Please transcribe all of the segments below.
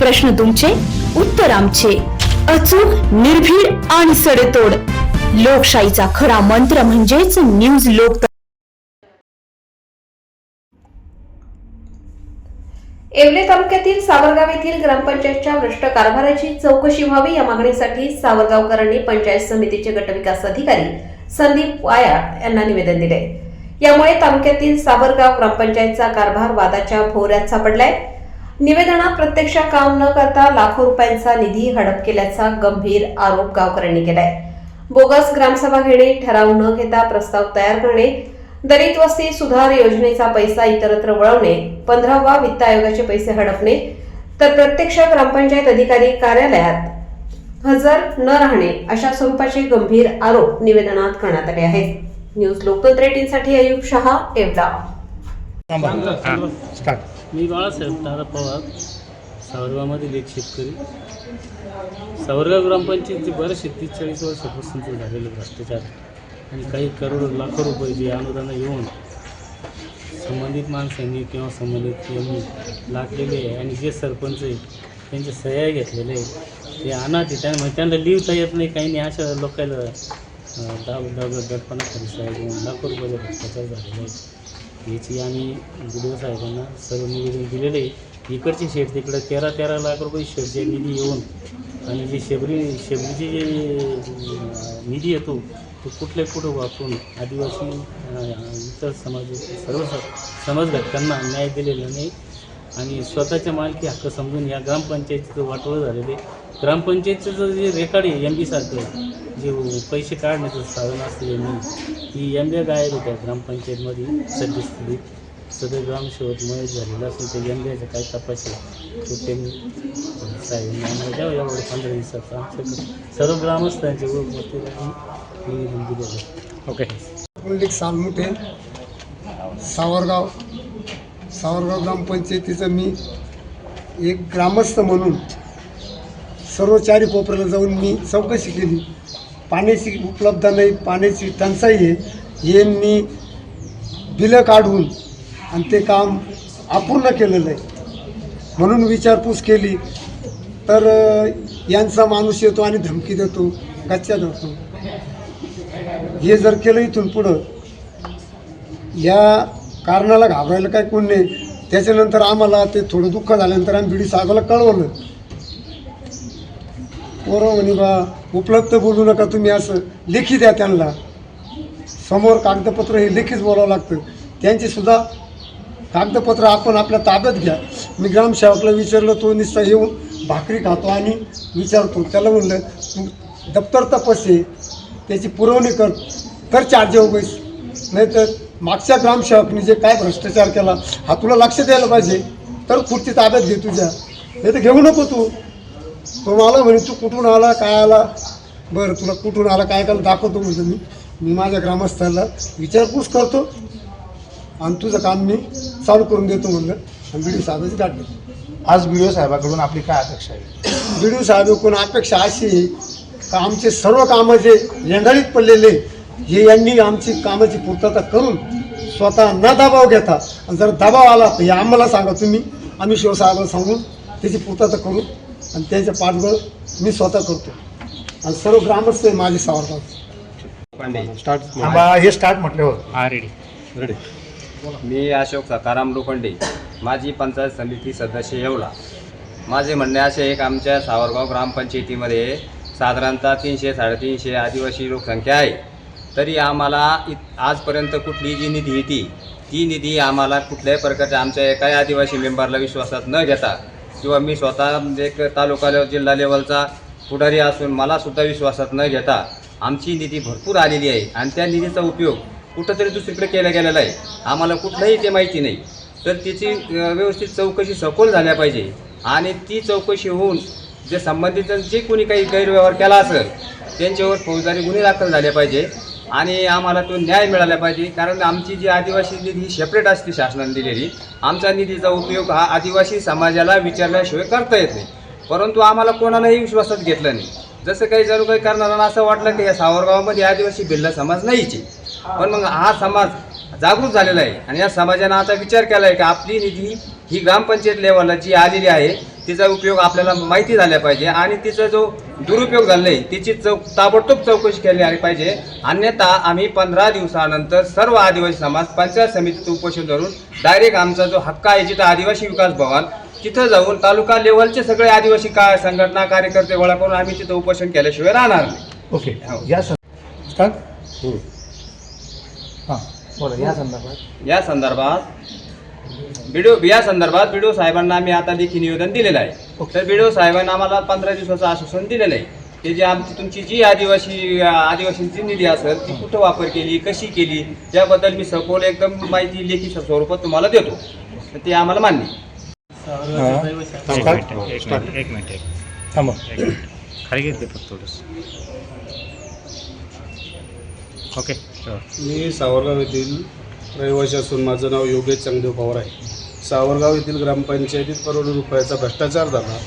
प्रश्न तुमचे, उत्तर आमचे. अचूक, निर्भीड आणि सडेतोड. लोकशाहीचा खरा मंत्र म्हणजेच न्यूज लोक. येवले तालुक्यातील सावरगाव येथील ग्रामपंचायतच्या भ्रष्ट कारभाराची चौकशी व्हावी या मागणीसाठी सावरगावकरांनी पंचायत समितीचे गटविकास अधिकारी संदीप वाया यांना निवेदन दिले. यामुळे तालुक्यातील सावरगाव ग्रामपंचायतचा कारभार वादाच्या भोवऱ्यात सापडलाय. निवेदनात प्रत्यक्ष काम न करता लाखो रुपयांचा निधी हडप केल्याचा गंभीर आरोप गावकऱ्यांनी केलाय. बोगस ग्रामसभा घेणे, ठराव न घेता प्रस्ताव तयार करणे, दलित वस्ती सुधार योजनेचा पैसा इतरत्र वळवणे, 15वा वित्त आयोगाचे पैसे हडपणे, तर प्रत्यक्ष ग्रामपंचायत अधिकारी कार्यालयात हजर न राहणे अशा स्वरूपाचे गंभीर आरोप निवेदनात करण्यात आले आहेत. न्यूज लोकतंत्र 18 साठी अयूब शहा, येवला. मी बाळासाहेब दादा पवार, सावरगावमधील एक शेतकरी. सावरगाव ग्रामपंचायतीचे बरेचसे 30-40 वर्षापासून झालेले भ्रष्टाचार आणि काही करोड लाखो रुपये जे अनुदान येऊन संबंधित माणसांनी किंवा संबंधित यांनी लाटलेले आहे आणि जे सरपंच आहे त्यांच्या सह्या घेतलेले आहे ते अनाथ आहे. त्यांना लिहिता येत नाही, काही नाही. अशा लोकांना दडपणा खाली सह्या घेऊन लाखो रुपयाचा भ्रष्टाचार झालेला आहे. याची आम्ही BDO साहेबांना सर्व निवेदन दिलेले आहे. इकडचे शेत तिकडं 13 लाख रुपये शेतचे निधी येऊन आणि जे शेबरीचे जे निधी येतो तो कुठं वापरून आदिवासी इतर सर्व समाज घटकांना न्याय दिलेला नाही आणि स्वतःच्या मालकी हक्क समजून या ग्रामपंचायतीचं वाटोळं झालेले. ग्रामपंचायतीचं जे रेकॉर्ड आहे MB सारखं जे पैसे काढण्याचं साधन असते ती MB गायब होत्या ग्रामपंचायतमध्ये सद्यस्थितीत. सदर ग्रामसेवक मयत झालेला असून ते MBचा काही तपास आहे तो त्यांनी साहेबांना द्यावं. यावर 15 दिवसाचा आमच्याकडे सर्व ग्रामस्थांच्या वतीने निवेदन दिलेलं. ओके. पुंडलिक सालमुटे, सावरगाव ग्रामपंचायतीचं मी एक ग्रामस्थ म्हणून सर्व चारी कोपऱ्याला जाऊन मी चौकशी केली. पाण्याची उपलब्धता नाही, पाण्याची टंचाई आहे, हे मी बिलं काढून आणि ते काम अपूर्ण केलेलं आहे. म्हणून विचारपूस केली तर यांचा माणूस येतो आणि धमकी देतो, गच्च्या धरतो. हे जर केलं इथून पुढं या कारणाला घाबरायला काय कोण नाही. त्याच्यानंतर आम्हाला ते थोडं दुःख झाल्यानंतर आम्ही BDO साहेबाला कळवलं. पोरं म्हणे बा उपलब्ध बोलू नका तुम्ही, असं लेखी द्या त्यांना. समोर कागदपत्र हे लेखीच बोलावं लागतं. त्यांचीसुद्धा कागदपत्र आपण आपल्या ताब्यात घ्या. मी ग्रामसेवकला विचारलं, तो नुसता येऊन भाकरी खातो आणि विचारतो. त्याला म्हणलं तू दप्तर तपासे, त्याची पुरवणी कर तर चार्जेवर बैस, नाहीतर मागच्या ग्रामसेवकनी जे काय भ्रष्टाचार केला हा तुला लक्ष द्यायला पाहिजे, तर खुर्ची ताब्यात घे तुझ्या, नाही तर घेऊ नको तू. तो मला म्हणे तू कुठून आला, काय आला, बरं तुला कुठून आला काय केलं दाखवतो म्हणतो. मी माझ्या ग्रामस्थांना विचारपूस करतो आणि तुझं काम मी चालू करून देतो म्हणलं आणि BDO साहेबाची गाठ घेतो. आज BDO साहेबाकडून आपली काय अपेक्षा आहे? BDO साहेबाकडून अपेक्षा अशी आहे का आमचे सर्व कामं जे लेंडाळीत पडलेले हे यांनी आमची कामाची पूर्तता करून स्वतः न दबाव घेता, आणि जर दबाव आला तर हे आम्हाला सांगा तुम्ही, आम्ही शिवसाहेबाला सांगून त्याची पूर्तता करू आणि त्यांच्या पाठबळ मी स्वतः करतो. आणि सर्व ग्रामस्थ आहे माझे सावरगाव. हे स्टार्ट म्हटल्यावर रेडी. मी अशोक सकाराम लोखंडे, माजी पंचायत समिती सदस्य येवला. माझे म्हणणे असे एक, आमच्या सावरगाव ग्रामपंचायतीमध्ये साधारणतः 300-350 आदिवासी लोकसंख्या आहे. तरी आम्हाला आजपर्यंत कुठली जी निधी येते ती निधी आम्हाला कुठल्याही प्रकारच्या आमच्या एकाही आदिवासी मेंबरला विश्वासात न घेता, किंवा मी स्वतः एक तालुका जिल्हा लेवलचा पुढारी असून मलासुद्धा विश्वासात न घेता आमची निधी भरपूर आलेली आहे आणि त्या निधीचा उपयोग कुठंतरी दुसरीकडे केला गेलेला आहे. आम्हाला कुठलंही ते माहिती नाही. तर तिची व्यवस्थित चौकशी सखोल झाल्या पाहिजे आणि ती चौकशी होऊन जे संबंधित जे कोणी काही गैरव्यवहार केला असेल त्यांच्यावर फौजदारी गुन्हे दाखल झाले पाहिजे आणि आम्हाला तो न्याय मिळाला पाहिजे. कारण आमची जी आदिवासी निधी ही सेपरेट असते शासनाने दिलेली, आमचा निधीचा उपयोग हा आदिवासी समाजाला विचारल्याशिवाय करता येत नाही. परंतु आम्हाला कोणालाही विश्वासात घेतलं नाही. जसं काही जणू काही करणाऱ्यांना असं वाटलं की या सावरगावामध्ये आदिवासी भिल्ल समाज नाहीचे, पण मग हा समाज जागृत झालेला आहे आणि या समाजानं आता विचार केला आहे की आपली निधी ही ग्रामपंचायत लेवलला जी आलेली आहे तिचा उपयोग आपल्याला माहिती झाला पाहिजे आणि तिचा जो दुरुपयोग झाला आहे तिची ताबडतोब चौकशी केली आली पाहिजे. अन्यथा आम्ही 15 दिवसानंतर सर्व आदिवासी समाज पंचायत समितीचं उपोषण धरून डायरेक्ट आमचा जो हक्क आहे जिथं आदिवासी विकास भवन तिथं जाऊन तालुका लेवलचे सगळे आदिवासी संघटना कार्यकर्ते गोळा करून आम्ही तिथं उपोषण केल्याशिवाय राहणार नाही. ओके या स्टार्ट हां बोला या संदर्भात या संदर्भात बीडीओ साहेबांना आम्ही आता लेखी निवेदन दिलेलं आहे. तर बीडीओ साहेबांना आम्हाला 15 दिवसाचं आश्वासन दिलेलं आहे की जे तुमची जी आदिवासींची निधी असेल ती कुठं वापर केली कशी केली याबद्दल मी सखोल एकदम माहिती लेखी स्वरूपात तुम्हाला देतो. तर ते आम्हाला मान्य आहे. एक मिनिट थांबा खाली घेतले फक्त थोडंसं. ओके मी सावरगाव येथील रहिवासी असून माझं नाव योगेश चांगदेव पवार आहे. सावरगाव येथील ग्रामपंचायतीत करोडो रुपयाचा भ्रष्टाचार झाला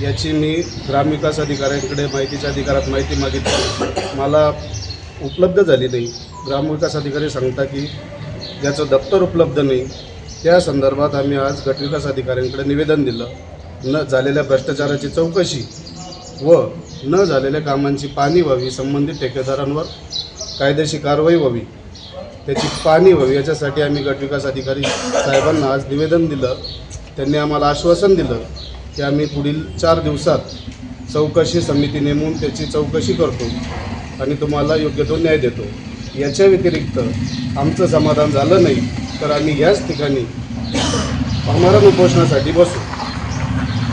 याची मी ग्रामविकास अधिकाऱ्यांकडे माहितीच्या अधिकारात माहिती मागितली. मला उपलब्ध झाली नाही. ग्रामविकास अधिकारी सांगता की ज्याचं दप्तर उपलब्ध नाही. त्या संदर्भात आम्ही आज गटविकास अधिकाऱ्यांकडे निवेदन दिलं. न झालेल्या भ्रष्टाचाराची चौकशी व न झालेल्या कामांची पाहणी व्हावी, संबंधित ठेकेदारांवर कायदेशीर कारवाई व्हावी, त्याची पाहणी व्हावी याच्यासाठी आम्ही गटविकास अधिकारी साहेबांना आज निवेदन दिलं. त्यांनी आम्हाला आश्वासन दिलं की आम्ही पुढील 4 दिवसात चौकशी समिती नेमून त्याची चौकशी करतो आणि तुम्हाला योग्य तो न्याय देतो. याच्या व्यतिरिक्त आमचं समाधान झालं नाही तर आम्ही याच ठिकाणी आमरण उपोषणासाठी बसू.